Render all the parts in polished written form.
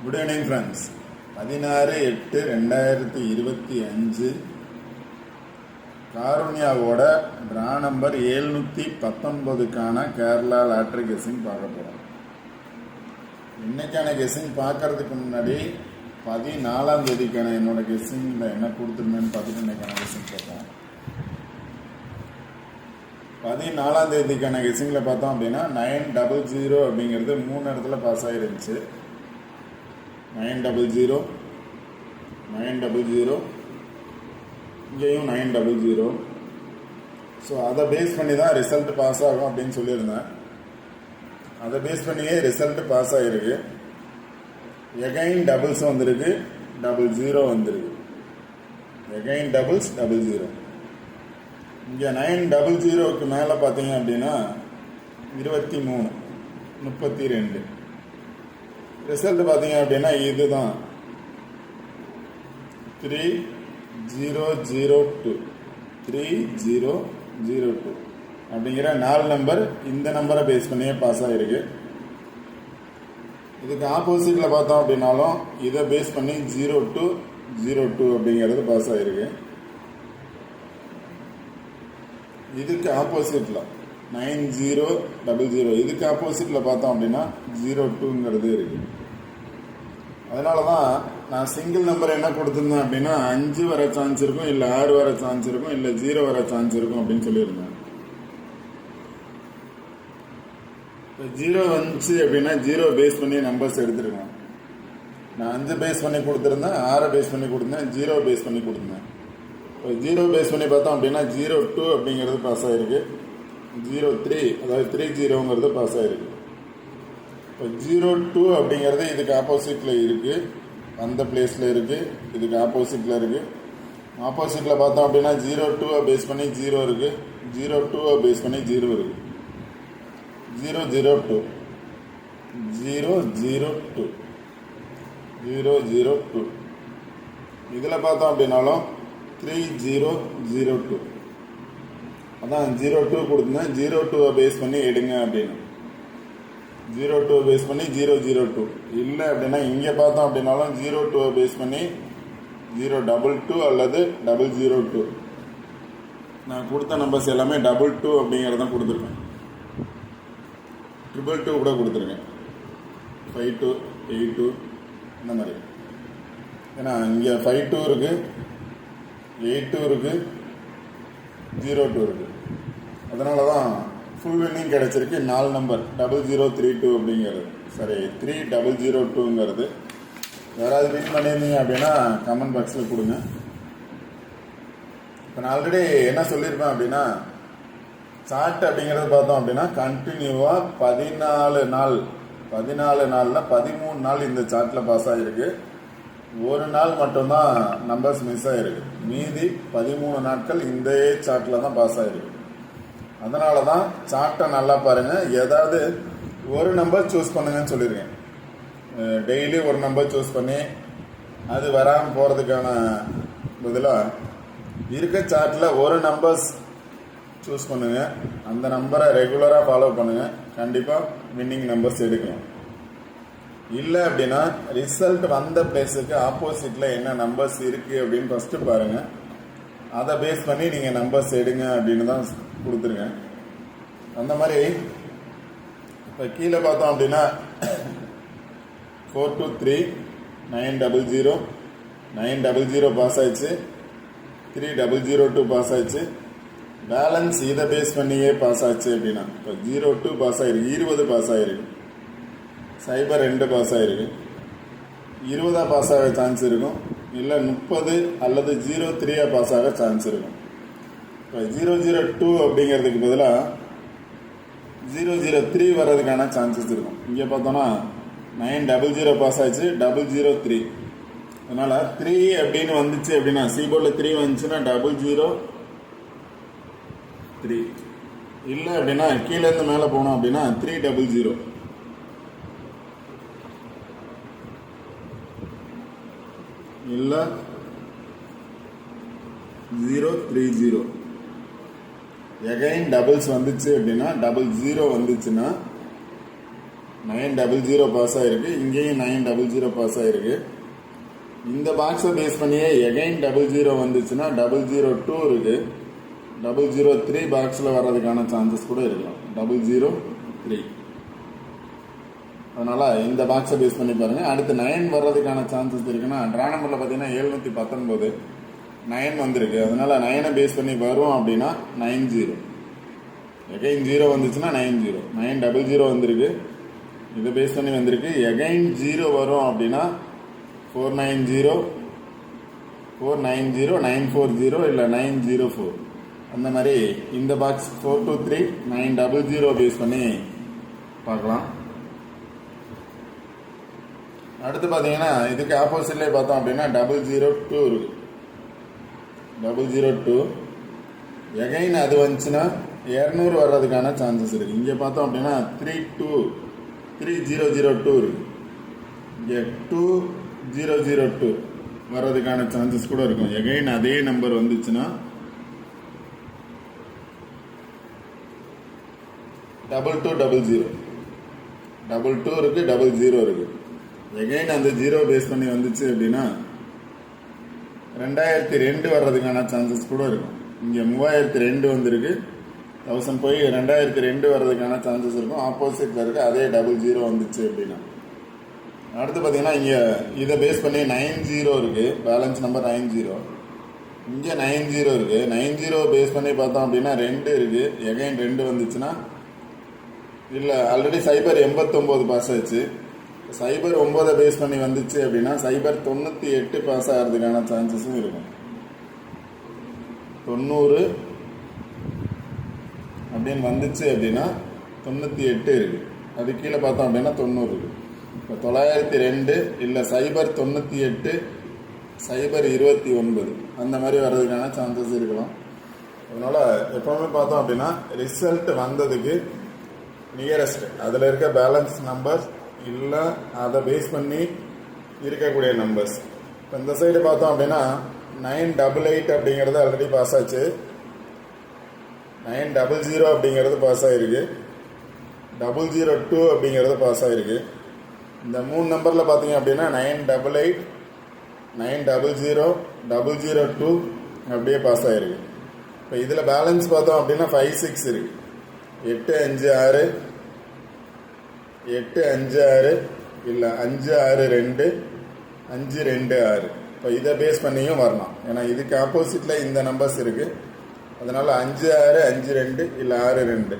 Good evening friends. 16/8/2025 காருண்யாவோட draw number 719க்கான Kerala lottery guessing பார்க்க போகிறோம். இன்னைக்கான கெஸ்ஸிங் பார்க்கறதுக்கு முன்னாடி 14ஆம் தேதிக்கான என்னோட கெஸ்ஸிங்கில் என்ன கொடுத்துருந்தேன்னு பார்த்துட்டு இன்னைக்கான கெஸ்ஸிங் பார்ப்போம். 14ஆம் தேதிக்கான கெஸ்ஸிங்கில் பார்த்தோம் அப்படின்னா 900 அப்படிங்கிறது 3 இடத்துல பாஸ் ஆகிருந்துச்சு. 900 900 இங்கேயும் 900. ஸோ அதை பேஸ் பண்ணி தான் ரிசல்ட் பாஸ் ஆகும் அப்படின்னு சொல்லியிருந்தேன். அதை பேஸ் பண்ணியே ரிசல்ட் பாஸ் ஆகிருக்கு. எகைன் டபுள்ஸ் வந்திருக்கு, 00 வந்திருக்கு. Again doubles 00. இங்கே 900க்கு மேலே பார்த்தீங்க அப்படின்னா 23 32. ரிசல்ட் பார்த்தீங்க அப்படின்னா இதுதான் 3002 3002 அப்படிங்கிற 4 நம்பர் இந்த நம்பரை பேஸ் பண்ணியே பாஸ் ஆகிருக்கு. இதுக்கு ஆப்போசிட்டில் பார்த்தோம் அப்படின்னாலும் இதை பேஸ் பண்ணி 0202 அப்படிங்கிறது பாஸ் ஆகிருக்கு. இதுக்கு ஆப்போசிட்டில் 9000 இதுக்கு ஆப்போசிட்டில் பார்த்தோம் அப்படின்னா 02ங்கிறது இருக்குது. அதனால தான் நான் சிங்கிள் நம்பர் என்ன கொடுத்துருந்தேன் அப்படின்னா 5 வர சான்ஸ் இருக்கும், இல்லை 6 வர சான்ஸ் இருக்கும், இல்லை 0 வர சான்ஸ் இருக்கும் அப்படின்னு சொல்லியிருந்தேன். இப்போ 0 வந்துச்சு அப்படின்னா 0 பேஸ் பண்ணி நம்பர்ஸ் எடுத்துருக்கேன். நான் 5 பேஸ் பண்ணி கொடுத்துருந்தேன், 6 பேஸ் பண்ணி கொடுத்தேன், 0 பேஸ் பண்ணி கொடுத்தேன். இப்போ 0 பேஸ் பண்ணி பார்த்தோம் அப்படின்னா 02 அப்படிங்கிறது பாஸ் ஆகிருக்கு. 03 அதாவது 30ங்கிறது பாஸ் ஆகிருக்கு. இப்போ 02 அப்படிங்கிறது இதுக்கு ஆப்போசிட்டில் இருக்குது, அந்த பிளேஸில் இருக்குது, இதுக்கு ஆப்போசிட்டில் இருக்குது. ஆப்போசிட்டில் பார்த்தோம் அப்படின்னா 02 பேஸ் பண்ணி 0 இருக்குது, 02 பேஸ் பண்ணி 0 இருக்குது. 002 002 002 இதில் பார்த்தோம் அப்படின்னாலும் 3002 அதான் 02 கொடுத்துருந்தேன். 02 பேஸ் பண்ணி எடுங்க அப்படின்னு. 02 பேஸ் பண்ணி 002 இல்லை அப்படின்னா இங்கே பார்த்தோம் அப்படின்னாலும் 02 பேஸ் பண்ணி 022 அல்லது 002. நான் கொடுத்த நம்பர்ஸ் எல்லாமே 22 அப்படிங்கிறதான் கொடுத்துருக்கேன். 222 கூட கொடுத்துருக்கேன். 52 82 இந்த மாதிரி. ஏன்னா இங்கே 52 இருக்குது, 82 இருக்குது, 02 இருக்குது. அதனால தான் ஃபுல் வின்னிங் கிடச்சிருக்கு. 4 நம்பர் 0032 அப்படிங்கிறது, சரி 3002ங்கிறது. யாராவது வின் பண்ணியிருந்தீங்க அப்படின்னா கமெண்ட் பாக்ஸில் கொடுங்க. இப்போ நான் ஆல்ரெடி என்ன சொல்லியிருப்பேன் அப்படின்னா, சார்ட் அப்படிங்கிறது பார்த்தோம் அப்படின்னா கண்டினியூவாக 14 நாளில் 13 நாள் இந்த சார்ட்டில் பாஸ் ஆகிருக்கு. ஒரு நாள் மட்டும்தான் நம்பர்ஸ் மிஸ் ஆகிருக்கு. மீதி 13 நாட்கள் இந்த சார்ட்டில் தான் பாஸ் ஆகிருக்கு. அதனால தான் சார்ட்டை நல்லா பாருங்கள். ஏதாவது ஒரு நம்பர் சூஸ் பண்ணுங்கன்னு சொல்லியிருக்கேன். டெய்லி ஒரு நம்பர் சூஸ் பண்ணி அது வராமல் போகிறதுக்கான பதிலாக இருக்க சார்ட்டில் ஒரு நம்பர்ஸ் சூஸ் பண்ணுங்கள். அந்த நம்பரை ரெகுலராக ஃபாலோ பண்ணுங்கள். கண்டிப்பாக வின்னிங் நம்பர்ஸ் எடுக்கலாம். இல்லை அப்படின்னா ரிசல்ட் வந்த பிளேஸுக்கு ஆப்போசிட்டில் என்ன நம்பர்ஸ் இருக்குது அப்படின்னு ஃபஸ்ட்டு பாருங்கள். அதை பேஸ் பண்ணி நீங்கள் நம்பர்ஸ் எடுங்க அப்படின்னு தான் கொடுத்துருங்க. அந்த மாதிரி இப்போ கீழே பார்த்தோம் அப்படின்னா 423 900 900 பாஸ் ஆயிடுச்சு, 3002 பாஸ் ஆயிடுச்சு. பேலன்ஸ் இதை பேஸ் பண்ணியே பாஸ் ஆச்சு அப்படின்னா இப்போ 02 பாஸ் ஆகிருக்கு, 20 பாஸ் ஆகிருக்கு, 02 பாஸ் ஆகிருக்கு, 20 பாஸ் ஆக சான்ஸ் இருக்கும், இல்லை 30 அல்லது 03 பாஸ் ஆக சான்ஸ் இருக்கும். இப்போ 002 அப்படிங்கிறதுக்கு பதிலாக 003 வர்றதுக்கான சான்சஸ் இருக்கும். இங்கே பார்த்தோன்னா 900 பாஸ் ஆச்சு, 003. அதனால் 3 அப்படின்னு வந்துச்சு அப்படின்னா சிபோர்டில் 3 வந்துச்சுன்னா 003. இல்லை அப்படின்னா கீழேருந்து மேலே போனோம் அப்படின்னா 300. இல்லை 030. எகைன் டபுள்ஸ் வந்துச்சு அப்படின்னா 00 வந்துச்சுன்னா 900 பாஸ் ஆயிருக்கு. இங்கேயும் 900 பாஸ் ஆயிருக்கு. இந்த பாக்ஸை பேஸ் பண்ணியே எகைன் 00 வந்துச்சுன்னா 002 இருக்கு. 003 பாக்ஸில் வர்றதுக்கான சான்சஸ் கூட இருக்கலாம். 003. அதனால இந்த பாக்ஸை பேஸ் பண்ணி பாருங்க. அடுத்து 9 வர்றதுக்கான சான்சஸ் இருக்குன்னா ட்ரா நம்பர்ல பார்த்தீங்கன்னா 719 9 வந்திருக்கு. அதனால 9 பேஸ் பண்ணி வரும் அப்படின்னா 90. எகைன் 0 வந்துச்சுன்னா 90. 900 வந்திருக்கு. இதை பேஸ் பண்ணி வந்திருக்கு. எகைன் 0 வரும் அப்படின்னா 490 490 940 இல்லை 904. அந்த மாதிரி இந்த பாக்ஸ் 423 900 பேஸ் பண்ணி பார்க்கலாம். அடுத்து பார்த்தீங்கன்னா இதுக்கு ஆப்போசிட்லேயே பார்த்தோம் அப்படின்னா 002 இருக்கு. 002 எகைன் அது வந்துச்சுன்னா 200 வர்றதுக்கான சான்சஸ் இருக்கு. இங்கே பார்த்தோம் அப்படின்னா 3002 இருக்கு. இங்கே 2002 வர்றதுக்கான சான்சஸ் கூட இருக்கும். எகைன் அதே நம்பர் வந்துச்சுன்னா 2200 22 இருக்கு. 00 இருக்கு. எகைன் அந்த 0 பேஸ் பண்ணி வந்துச்சு அப்படின்னா 2002 வர்றதுக்கான சான்சஸ் கூட இருக்கும். இங்கே 3002 வந்திருக்கு. 1000 போய் 2002 வர்றதுக்கான சான்சஸ் இருக்கும். ஆப்போசிட்ல இருக்கு அதே 00 வந்துச்சு அப்படின்னா. அடுத்து பார்த்தீங்கன்னா இங்கே இதை பேஸ் பண்ணி 90 இருக்கு. Balance number 90. இங்கே 90 இருக்கு. 90 பேஸ் பண்ணி பார்த்தோம் அப்படின்னா 2 இருக்கு. எகைன் 2 வந்துச்சுன்னா இல்லை ஆல்ரெடி சைபர் 89 பாஸ் ஆச்சு. சைபர் 9 பேஸ் பண்ணி வந்துச்சு அப்படின்னா சைபர் 98 பாஸ் ஆகிறதுக்கான சான்சஸும் இருக்கும். 90 அப்படின்னு வந்துச்சு அப்படின்னா 98 இருக்கு. அது கீழே பார்த்தோம் அப்படின்னா 90 இருக்கு. இப்போ 902 இல்லை சைபர் 98 சைபர் 29 அந்த மாதிரி வர்றதுக்கான சான்சஸ் இருக்கலாம். அதனால எப்பவுமே பார்த்தோம் அப்படின்னா ரிசல்ட் வந்ததுக்கு நியரஸ்ட் அதில் இருக்க பேலன்ஸ் நம்பர்ஸ் இல்லை அதை பேஸ் பண்ணி இருக்கக்கூடிய நம்பர்ஸ். இப்போ இந்த சைடு பார்த்தோம் அப்படின்னா 988 அப்படிங்கிறது ஆல்ரெடி பாஸ் ஆச்சு. 900 அப்படிங்கிறது பாஸ் ஆகிருக்கு. 002 அப்படிங்கிறது பாஸ் ஆகிருக்கு. இந்த 3 நம்பரில் பார்த்தீங்க அப்படின்னா 988 900 002 அப்படியே பாஸ் ஆகிருக்கு. இப்போ இதில் பேலன்ஸ் பார்த்தோம் அப்படின்னா 56 இருக்கு. 856 856 இல்லை 562 526. இப்போ இதை பேஸ் பண்ணியும் வரலாம். ஏன்னா இதுக்கு ஆப்போசிட்டில் இந்த நம்பர்ஸ் இருக்குது. அதனால் 56 52 இல்லை 62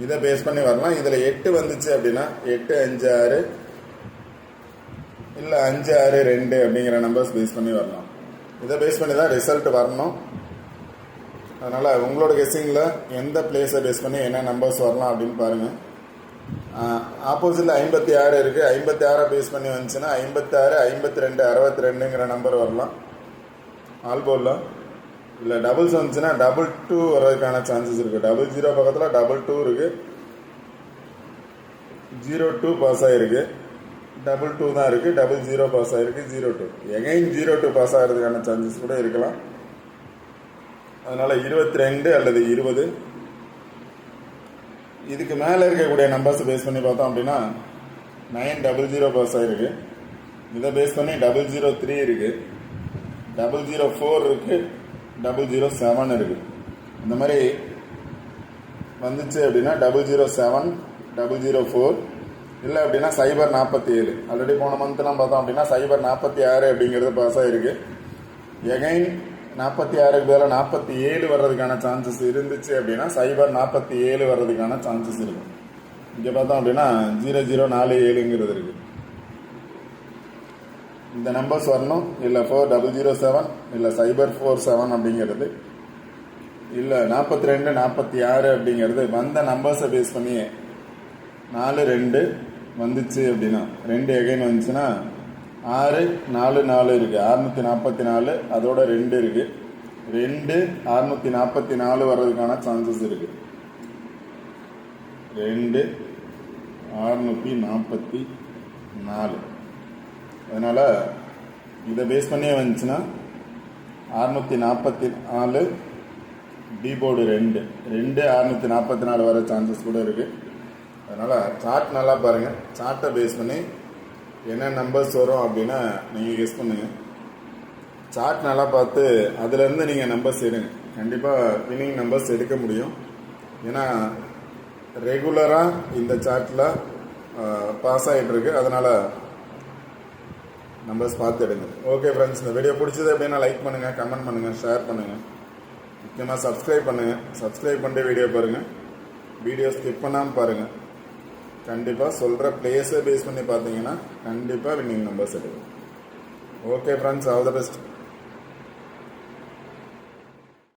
இதை பேஸ் பண்ணி வரலாம். இதில் 8 வந்துச்சு அப்படின்னா 856 இல்லை 562 அப்படிங்கிற நம்பர்ஸ் பேஸ் பண்ணி வரலாம். இதை பேஸ் பண்ணி தான் ரிசல்ட் வரணும். அதனால் உங்களோட கெஸ்ஸிங்கில் எந்த பிளேஸை பேஸ் பண்ணி என்ன நம்பர்ஸ் வரலாம் அப்படின்னு பாருங்கள். ஆப்போசிட்டில் 56 இருக்குது. 56 பேஸ் பண்ணி வந்துச்சுன்னா 56 52 62ங்கிற நம்பர் வரலாம் ஆல் போர்டில். இல்லை டபுள்ஸ் வந்துச்சுன்னா 22 வர்றதுக்கான சான்சஸ் இருக்குது. 00 பக்கத்தில் 22 இருக்குது. 02 பாஸ் ஆகிருக்கு. 22 தான் இருக்குது. 00 பாஸ் ஆகிருக்கு. 02 எகைன் 02 பாஸ் ஆகிறதுக்கான சான்சஸ் கூட இருக்கலாம். அதனால் 22 அல்லது 20 இதுக்கு மேலே இருக்கக்கூடிய நம்பர்ஸ் பேஸ் பண்ணி பார்த்தோம் அப்படின்னா 900 பாஸ் ஆகிருக்கு. இதை பேஸ் பண்ணி 003 இருக்குது. 004 இருக்குது. 007 இருக்குது. இந்த மாதிரி வந்துச்சு அப்படின்னா 007 004 இல்லை அப்படின்னா சைபர் 47. ஆல்ரெடி போன மந்த்லாம் பார்த்தோம் அப்படின்னா சைபர் 46 அப்படிங்கிறது பாஸ் ஆகிருக்கு. எகைன் 46க்கு பதிலாக 47 வர்றதுக்கான சான்சஸ் இருந்துச்சு அப்படின்னா சைபர் 47 வர்றதுக்கான சான்சஸ் இருக்கும். இங்கே பார்த்தோம் அப்படின்னா 0047ங்கிறது இருக்குது. இந்த நம்பர்ஸ் வரணும். இல்லை 4007 இல்லை சைபர் 47 அப்படிங்கிறது இல்லை 42 46 அப்படிங்கிறது வந்த நம்பர்ஸை பேஸ் பண்ணி 42 வந்துச்சு அப்படின்னா 2 எகைன் வந்துச்சுன்னா 644 இருக்குது. 644 அதோட 2 இருக்குது. 2 644 வர்றதுக்கான சான்சஸ் இருக்குது. 2 644. அதனால் இதை பேஸ் பண்ணியே வந்துச்சுன்னா 644 டி போர்டு 2 644 வர சான்சஸ் கூட இருக்குது. அதனால் சார்ட் நல்லா பாருங்கள். சார்ட்டை பேஸ் பண்ணி என்ன நம்பர்ஸ் வரும் அப்படின்னா நீங்கள் கெஸ் பண்ணுங்கள். சார்ட் நல்லா பார்த்து அதுலேருந்து நீங்கள் நம்பர்ஸ் எடுங்க. கண்டிப்பாக வின்னிங் நம்பர்ஸ் எடுக்க முடியும். ஏன்னா ரெகுலராக இந்த சார்ட்டில் பாஸ் ஆகிட்டு இருக்கு. அதனால் நம்பர்ஸ் பார்த்து எடுங்க. ஓகே ஃப்ரெண்ட்ஸ், இந்த வீடியோ பிடிச்சது அப்படின்னா லைக் பண்ணுங்கள், கமெண்ட் பண்ணுங்கள், ஷேர் பண்ணுங்கள். முக்கியமாக சப்ஸ்கிரைப் பண்ணுங்கள். சப்ஸ்கிரைப் பண்ணிட்டு வீடியோ பாருங்கள். வீடியோ ஸ்கிப் பண்ணாமல் பாருங்கள். கண்டிப்பாக சொல்கிற பிளேஸை பேஸ் பண்ணி பார்த்தீங்கன்னா கண்டிப்பாக வின்னிங் நம்பர்ஸ் எடுக்கும். Okay friends, all the best.